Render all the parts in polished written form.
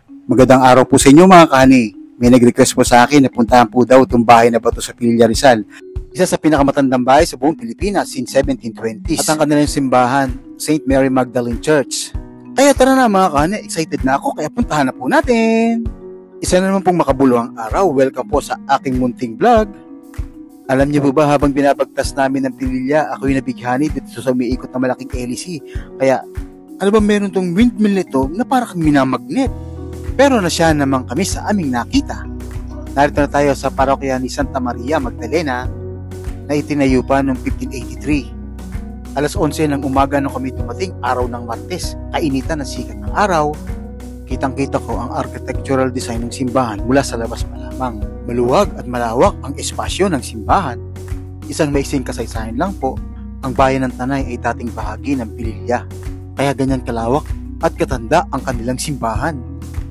Magandang araw po sa inyo mga kahani. May nag-request po sa akin na puntahan po daw itong bahay na bato sa Pililla Rizal. Isa sa pinakamatandang bahay sa buong Pilipinas since 1720s. At ang kanilang simbahan, St. Mary Magdalene Church. Kaya tara na mga kahani, excited na ako kaya puntahan na po natin. Isa na naman pong makabuluhang araw. Welcome po sa aking munting vlog. Alam niyo po ba habang binabagtas namin ng Pililla, ako yung nabighani dito sa umiikot na malaking LEC. Kaya ano ba meron tong windmill nito na parang minamagnet? Pero na siya naman kami sa aming nakita. Narito na tayo sa parokya ni Santa Maria Magdalena na itinayo pa noong 1583. Alas 11 ng umaga nung kami dumating, araw ng Martes, kainitan ng sikat ng araw. Kitang-kita ko ang architectural design ng simbahan mula sa labas pa lamang. Maluwag at malawak ang espasyo ng simbahan. Isang maiksing kasaysayan lang po, ang bayan ng Tanay ay dating bahagi ng Pililla. Kaya ganyan kalawak at katanda ang kanilang simbahan.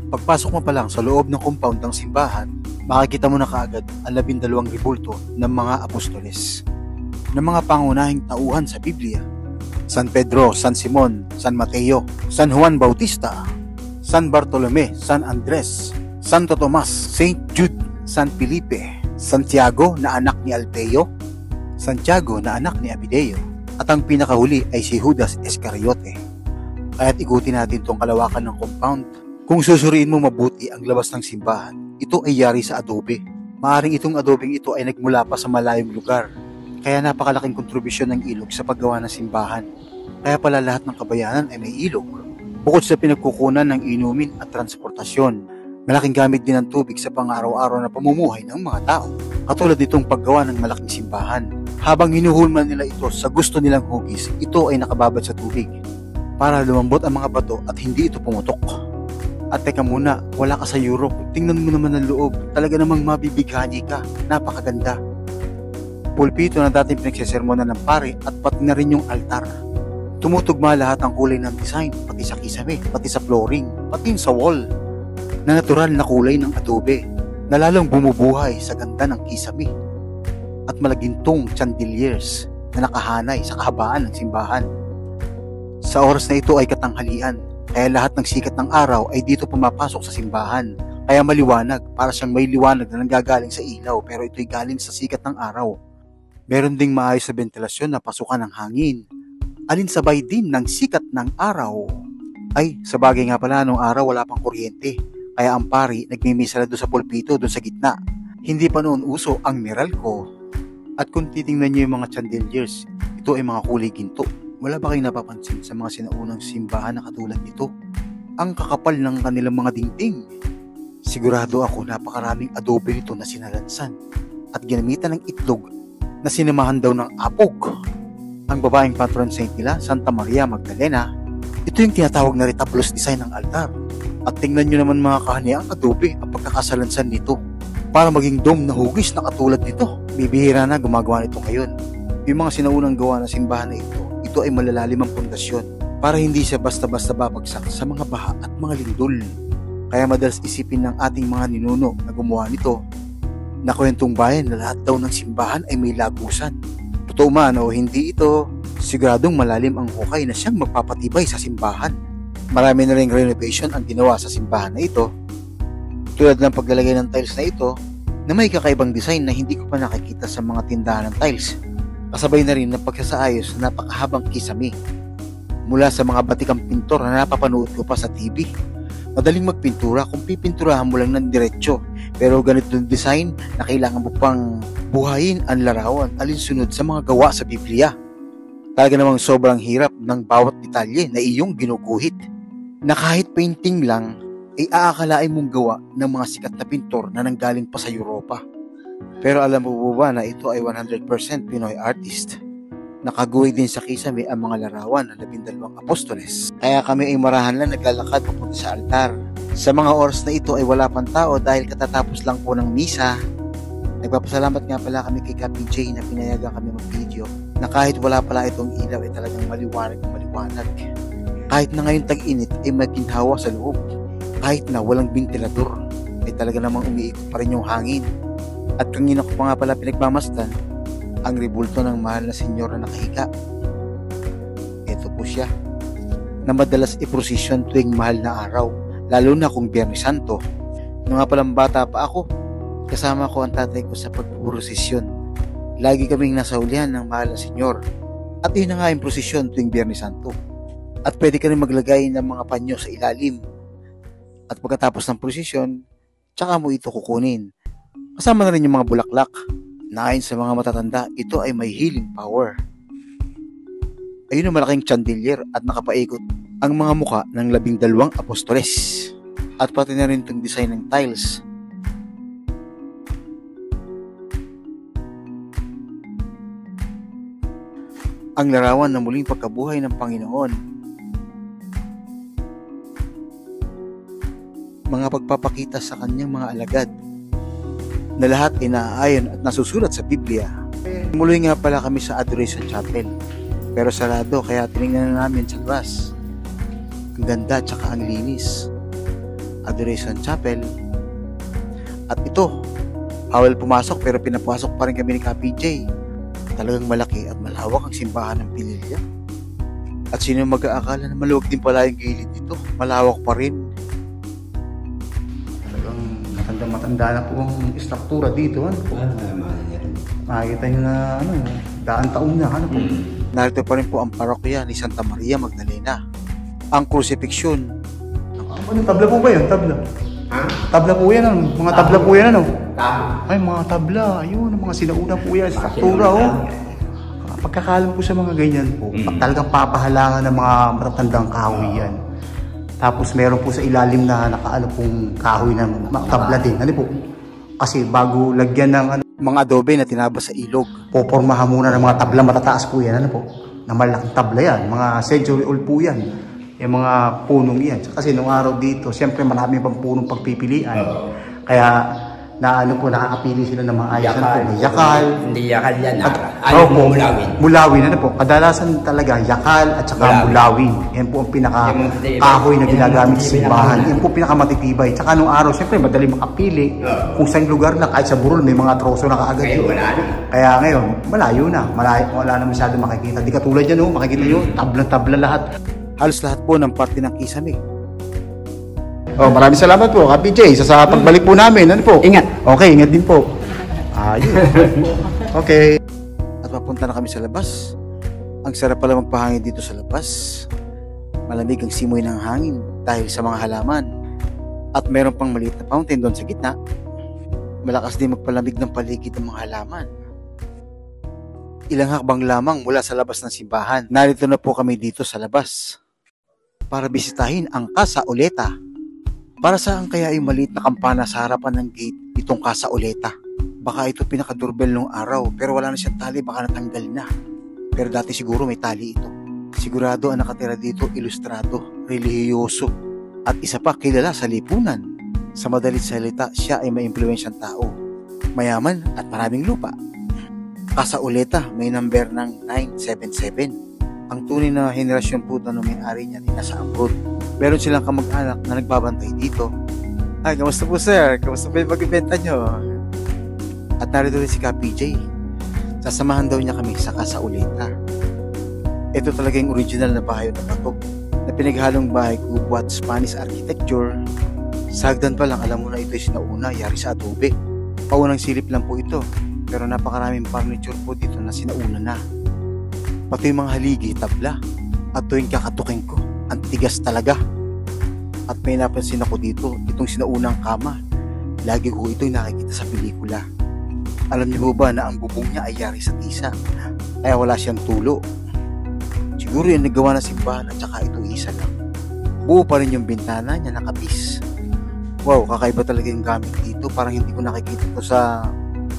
Pagpasok mo pa lang sa loob ng compound ng simbahan, makikita mo na kaagad ang 12 rebulto ng mga apostoles, ng mga pangunahing tauhan sa Biblia. San Pedro, San Simon, San Mateo, San Juan Bautista, San Bartolome, San Andres, Santo Tomas, Saint Jude, San Felipe, Santiago na anak ni Alfeo, Santiago na anak ni Abideo, at ang pinakahuli ay si Judas Iscariote. Kaya't ikutin natin itong kalawakan ng compound. Kung susuriin mo mabuti ang labas ng simbahan, ito ay yari sa adobe. Maaring itong adobeng ito ay nagmula pa sa malayong lugar. Kaya napakalaking kontribusyon ng ilog sa paggawa ng simbahan. Kaya pala lahat ng kabayanan ay may ilog. Bukod sa pinagkukunan ng inumin at transportasyon, malaking gamit din ng tubig sa pang-araw-araw na pamumuhay ng mga tao. Katulad nitong paggawa ng malaking simbahan. Habang hinuhulman nila ito sa gusto nilang hugis, ito ay nakababad sa tubig para lumambot ang mga bato at hindi ito pumutok. At teka muna, wala ka sa Europe. Tingnan mo naman ang loob. Talaga namang mabibighani ka. Napakaganda. Pulpito na dating pinagsesermonan ng pare at pati na rin yung altar. Tumutugma lahat ang kulay ng design, pati sa kisame, pati sa flooring, pati sa wall, na natural na kulay ng adobe, na lalong bumubuhay sa ganda ng kisame. At malagintong chandeliers na nakahanay sa kahabaan ng simbahan. Sa oras na ito ay katanghalian. Kaya lahat ng sikat ng araw ay dito pumapasok sa simbahan. Kaya maliwanag, para siyang may liwanag na nanggagaling sa ilaw pero ito'y galing sa sikat ng araw. Meron ding maayos na ventilasyon na pasukan ng hangin. Alinsabay din ng sikat ng araw. Ay, sa bagay nga pala nung araw wala pang kuryente. Kaya ang pari nagmimisala doon sa pulpito doon sa gitna. Hindi pa noon uso ang Meralco. At kung titingnan niyo yung mga chandeliers, ito ay mga kulay ginto. Wala ba kayong napapansin sa mga sinaunang simbahan na katulad nito? Ang kakapal ng kanilang mga dingding. Sigurado ako napakaraming adobe nito na sinalansan at ginamitan ng itlog na sinamahan daw ng apog. Ang babaeng patron saint nila, Santa Maria Magdalena, ito yung tinatawag na retablos design ng altar. At tingnan nyo naman mga kahani ang adobe ang pagkakasalansan nito para maging dome na hugis na katulad nito. Bibihira na gumagawa nito ngayon. Yung mga sinaunang gawa ng simbahan na ito ay malalalim ang pundasyon para hindi siya basta-basta babagsak sa mga baha at mga lindol. Kaya madalas isipin ng ating mga ninuno na gumawa nito na kwentong bayan na lahat daw ng simbahan ay may lagusan. Totoo man o hindi ito, siguradong malalim ang hukay na siyang magpapatibay sa simbahan. Marami na ring renovation ang ginawa sa simbahan na ito, tulad ng paglalagay ng tiles na ito na may kakaibang design na hindi ko pa nakikita sa mga tindahan ng tiles. Kasabay na rin ng pagsasaayos na napakahabang kisame mula sa mga batikang pintor na napapanood ko pa sa TV. Madaling magpintura kung pipinturahan mo lang ng diretsyo, pero ganito yung design na kailangan mo pang buhayin ang larawan alinsunod sa mga gawa sa Biblia. Talaga namang sobrang hirap ng bawat detalye na iyong ginuguhit, na kahit painting lang ay aakalain mong gawa ng mga sikat na pintor na nanggaling pa sa Europa. Pero alam mo po ba na ito ay 100% Pinoy artist? Nakaguhit din sa kisame ang mga larawan ng 12 apostoles. Kaya kami ay marahan lang naglalakad papunta sa altar. Sa mga oras na ito ay wala pang tao dahil katatapos lang po ng misa. Nagpapasalamat nga pala kami kay Kapi J na pinayagan kami mag-video na kahit wala pala itong ilaw ay talagang maliwanag na maliwanag. Kahit na ngayon tag-init ay maginhawa sa loob. Kahit na walang ventilador ay talaga namang umiikot pa rin yung hangin. At kanina ko pa nga pala pinagmamasdan ang rebulto ng mahal na senyor na nakahiga. Ito po siya, na madalas iprosesyon tuwing mahal na araw lalo na kung Biyernes Santo. Nung nga palang bata pa ako, kasama ko ang tatay ko sa pagpuprosesyon. Lagi kaming nasa hulihan ng mahal na senyor. At yun na nga yung prosesyon tuwing Biyernes Santo. At pwede ka rin maglagay ng mga panyo sa ilalim. At pagkatapos ng prosesyon, tsaka mo ito kukunin. Kasama na rin yung mga bulaklak. Na ayon sa mga matatanda, ito ay may healing power. Ayun ang malaking chandelier at nakapaikot ang mga muka ng 12 apostoles. At pati na rin itong design ng tiles. Ang larawan ng muling pagkabuhay ng Panginoon. Mga pagpapakita sa kanyang mga alagad na lahat ay naaayon at nasusulat sa Biblia. Muli nga pala kami sa Adoration Chapel, pero sarado kaya tinignan na namin sa labas. Ang ganda tsaka ang linis. Adoration Chapel. At ito, bawal pumasok pero pinapasok pa rin kami ni Kapi J. Talagang malaki at malawak ang simbahan ng Pililya. At sino mag-aakala na maluwag din pala yung gilid nito? Malawak pa rin. Talagang matanda na po ang istruktura dito. Ano po? Makikita nyo na daan taon na. Ano po? Narito pa rin po ang parokya ni Santa Maria Magdalena. Ang crucifixion. Ano, tabla po ba yun? Tabla? Ha? Tabla po yan, ano? Mga tabla po yan, ano? Ay, mga tabla. Ayun, mga sinauna po yan. Struktura, oh. Pagkakalam po sa mga ganyan po, talagang papahalangan ng mga matatandang kahoy yan. Tapos meron po sa ilalim na nakaano pong kahoy ng tabla din. Ano po? Kasi bago lagyan ng mga adobe na tinabas sa ilog, popormahan muna ng mga tabla matataas po yan. Ano po? Na malaking tabla yan. Mga century old po yan. Yung mga punong yan. Kasi nung araw dito, siyempre marami pang punong pagpipilian. Kaya nakakapili sila ng mga ayos. Yakal. Hindi yakal yan. Mulawin. Mulawin. Ano po? Kadalasan talaga yakal at saka mulawin. Yan po ang pinaka-kahoy na ginagamit sa simbahan. Yan po pinakamatitibay. Tsaka nung araw, siyempre madali makapili. Kung saan lugar na, kahit sa burol, may mga troso na kaagad. Kaya ngayon, malayo na. Wala na masyado makikita. Di katulad yan, makikita nyo, tabla-tabla lahat. Halos lahat po ng parte ng kisame. Oh, maraming salamat po, Kapi J. Sa pagbalik po namin, ano po? Ingat. Okay, ingat din po. Ayun. Okay. At papunta na kami sa labas. Ang sarap pala magpahangin dito sa labas. Malamig ang simoy ng hangin dahil sa mga halaman. At meron pang maliit na fountain doon sa gitna. Malakas din magpalamig ng paligid ng mga halaman. Ilang hakbang lamang mula sa labas ng simbahan. Narito na po kami dito sa labas para bisitahin ang Casa Oleta. Para saan kaya yung maliit na kampana sa harapan ng gate itong Casa Oleta? Baka ito pinaka-doorbell nung araw pero wala na siyang tali, baka natanggal na. Pero dati siguro may tali ito. Sigurado ang nakatira dito ilustrado, relihiyoso at isa pa kilala sa lipunan. Sa madalit salita, siya ay may impluwensyang tao, mayaman at maraming lupa. Casa Oleta may number ng 977. Ang tunay na henerasyon po na may-ari niya ay nasa abroad. Meron silang kamag-anak na nagbabantay dito. Ay, kamusta po sir? Kamusta po yung pag-ibenta nyo? At narito rin si Kapi J. Sasamahan daw niya kami sa Casa Oleta. Ito talaga yung original na bahay na bato na pinaghalong bahay kubo at Spanish architecture. Sa hagdan pa lang, alam mo na ito yung sinauna, yari sa adobe. Paunang silip lang po ito, pero napakaraming furniture po dito na sinauna na. Pati yung mga haligi, tabla. At tuwing kakatukin ko, ang tigas talaga. At may napansin ako dito, itong sinaunang kama. Lagi ko ito'y nakikita sa pelikula. Alam niyo ba na ang bubong niya ay yari sa tisa, kaya wala siyang tulo. Siguro yung nagawa ng simbahan at saka ito isa lang. Buo pa rin yung bintana niya, nakabis. Wow, kakaiba talaga yung gamit dito. Parang hindi ko nakikita ito sa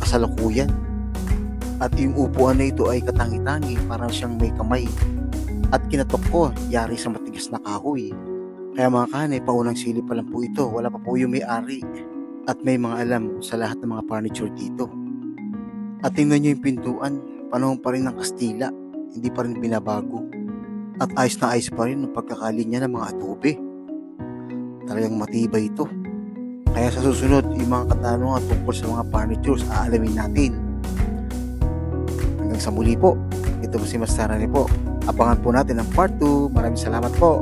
kasalukuyan. At yung upuan na ito ay katangi-tangi, parang siyang may kamay. At kinatok ko, yari sa matigas na kahoy. Kaya mga kanay, paunang silip pa lang po ito. Wala pa po yung may-ari. At may mga alam sa lahat ng mga furniture dito. At tingnan nyo yung pintuan, panahon pa rin ng Kastila. Hindi pa rin binabago. At ayos na ayos pa rin ang pagkakalinya ng mga adobe. Talagang matibay ito. Kaya sa susunod, yung mga katanungan tungkol sa mga furnitures, aalamin natin. Hanggang sa muli po, ito po si Master Rani po. Abangan po natin ang part 2. Maraming salamat po.